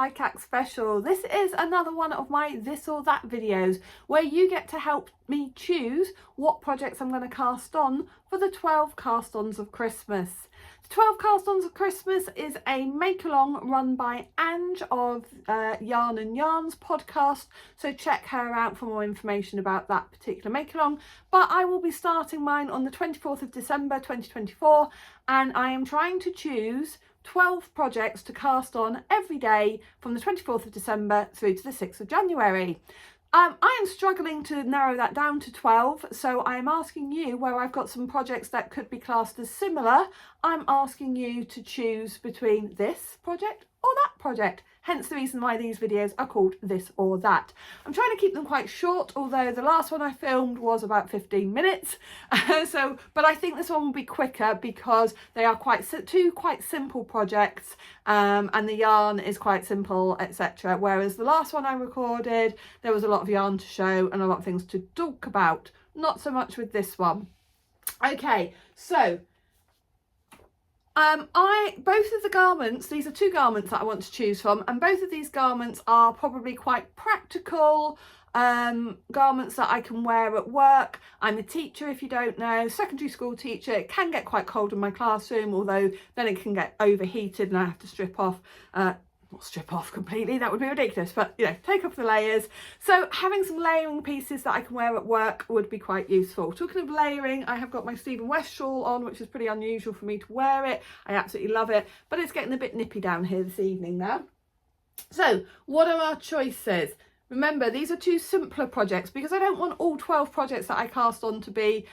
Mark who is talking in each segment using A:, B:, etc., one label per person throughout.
A: Likac special. This is another one of my this or that videos where you get to help me choose what projects I'm going to cast on for the 12 cast-ons of Christmas. The 12 cast-ons of Christmas is a make-along run by Ange of Yarn and Yarns podcast, so check her out for more information about that particular make-along. But I will be starting mine on the 24th of December 2024, and I am trying to choose 12 projects to cast on every day from the 24th of December through to the 6th of January. I am struggling to narrow that down to 12, so I am asking you, where I've got some projects that could be classed as similar, I'm asking you to choose between this project or that project, hence the reason why these videos are called This or That. I'm trying to keep them quite short, although the last one I filmed was about 15 minutes, but I think this one will be quicker because they are two quite simple projects, and the yarn is quite simple, etc. Whereas the last one I recorded, there was a lot of yarn to show and a lot of things to talk about. Not so much with this one. Okay, so both of the garments, these are two garments that I want to choose from, and both of these garments are probably quite practical garments that I can wear at work. I'm a teacher, if you don't know, secondary school teacher. It can get quite cold in my classroom, although then it can get overheated and I have to strip off, not strip off completely, that would be ridiculous, but you know, take off the layers. So having some layering pieces that I can wear at work would be quite useful. Talking of layering, I have got my Stephen West shawl on, which is pretty unusual for me to wear it. I absolutely love it, but it's getting a bit nippy down here this evening now. So what are our choices? Remember, these are two simpler projects because I don't want all 12 projects that I cast on to be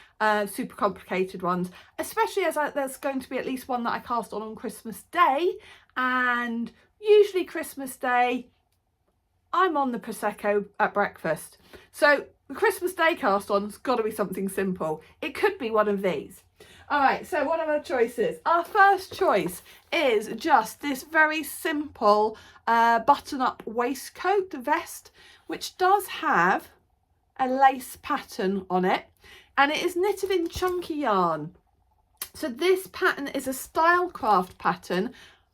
A: super complicated ones, especially as there's going to be at least one that I cast on Christmas Day, and usually Christmas Day I'm on the Prosecco at breakfast. So the Christmas Day cast on's got to be something simple. It could be one of these. Alright, so what are our choices? Our first choice is just this very simple button-up waistcoat vest, which does have a lace pattern on it, and it is knitted in chunky yarn. So this pattern is a Stylecraft pattern.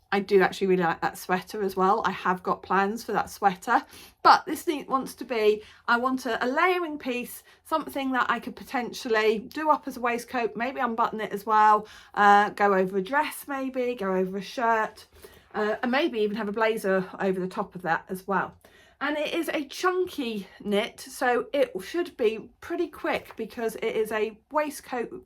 A: I do actually really like that sweater as well. I have got plans for that sweater, but this wants to be, I want a layering piece, something that I could potentially do up as a waistcoat, maybe unbutton it as well, go over a dress maybe, go over a shirt, and maybe even have a blazer over the top of that as well. And it is a chunky knit, so it should be pretty quick because it is a waistcoat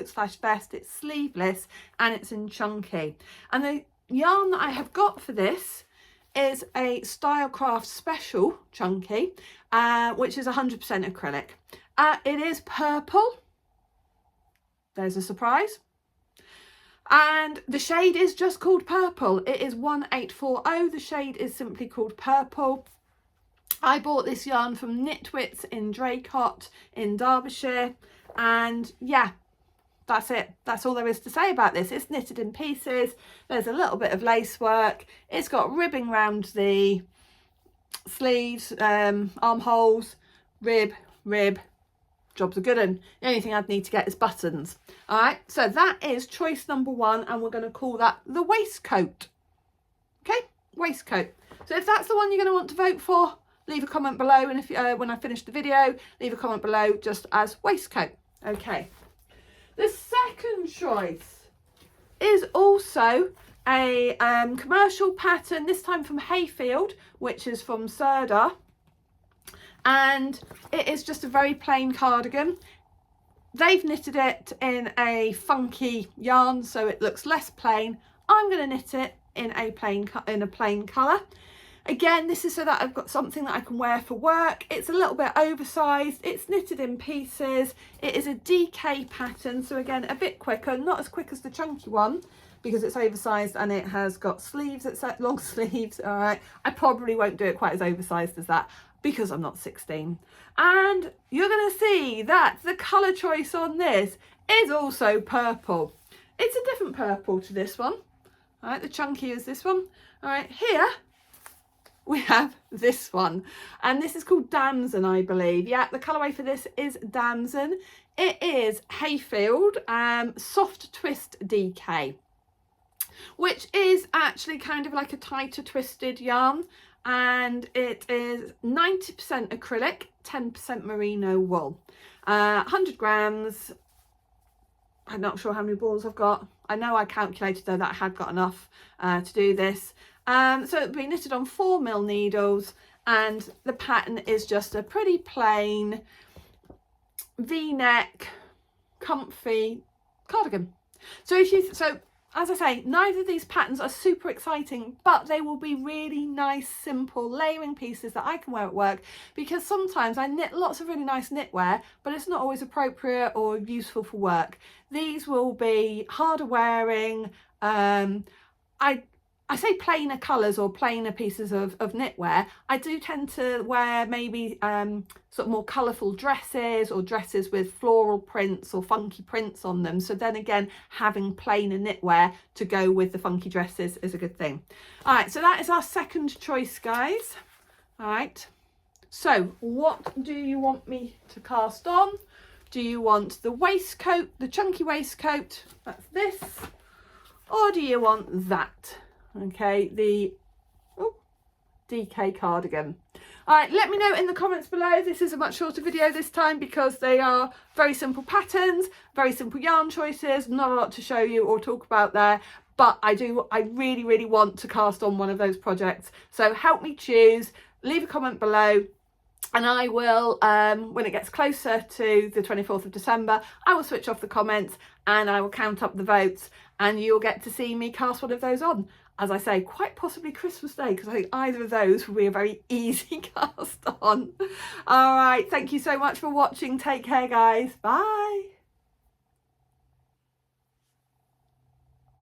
A: slash vest. It's sleeveless and it's in chunky, and the yarn that I have got for this is a Stylecraft special chunky, which is 100% acrylic. It is purple, there's a surprise, and the shade is just called purple. It is 1840, the shade is simply called purple. I bought this yarn from Knitwear in Draycott in Derbyshire, and yeah, that's it. That's all there is to say about this. It's knitted in pieces. There's a little bit of lace work. It's got ribbing around the sleeves, armholes, rib, job's a good one. The only thing I'd need to get is buttons. All right, so that is choice number one, and we're going to call that the waistcoat. Okay, waistcoat. So if that's the one you're going to want to vote for, leave a comment below, and if when I finish the video, leave a comment below just as waistcoat. Okay. The second choice is also a commercial pattern, this time from Hayfield, which is from Serda, and it is just a very plain cardigan. They've knitted it in a funky yarn, so it looks less plain. I'm going to knit it in a plain colour. Again, this is so that I've got something that I can wear for work. It's a little bit oversized. It's knitted in pieces. It is a DK pattern, so again, a bit quicker, not as quick as the chunky one because it's oversized and it has got sleeves, it's long sleeves. All right, I probably won't do it quite as oversized as that because I'm not 16. And you're going to see that the colour choice on this is also purple. It's a different purple to this one. All right, the chunky is this one. All right, here we have this one, and this is called Damson, I believe. Yeah, the colourway for this is Damson. It is Hayfield Soft Twist DK. which is actually kind of like a tighter twisted yarn, and it is 90% acrylic, 10% merino wool. 100 grams. I'm not sure how many balls I've got. I know I calculated though that I had got enough to do this. So it'll be knitted on 4mm needles, and the pattern is just a pretty plain V-neck comfy cardigan. So as I say, neither of these patterns are super exciting, but they will be really nice, simple layering pieces that I can wear at work, because sometimes I knit lots of really nice knitwear, but it's not always appropriate or useful for work. These will be harder wearing. I say plainer colours or plainer pieces of knitwear. I do tend to wear maybe sort of more colourful dresses, or dresses with floral prints or funky prints on them. So then again, having plainer knitwear to go with the funky dresses is a good thing. All right, so that is our second choice, guys. All right, so what do you want me to cast on? Do you want the waistcoat, the chunky waistcoat, that's this, or do you want that? Okay, the DK cardigan. All right, let me know in the comments below. This is a much shorter video this time because they are very simple patterns, very simple yarn choices, not a lot to show you or talk about there, but I really want to cast on one of those projects. So help me choose, leave a comment below, and I will, when it gets closer to the 24th of December, I will switch off the comments and I will count up the votes, and you'll get to see me cast one of those on. As I say, quite possibly Christmas Day, because I think either of those will be a very easy cast on. All right, thank you so much for watching. Take care, guys. Bye.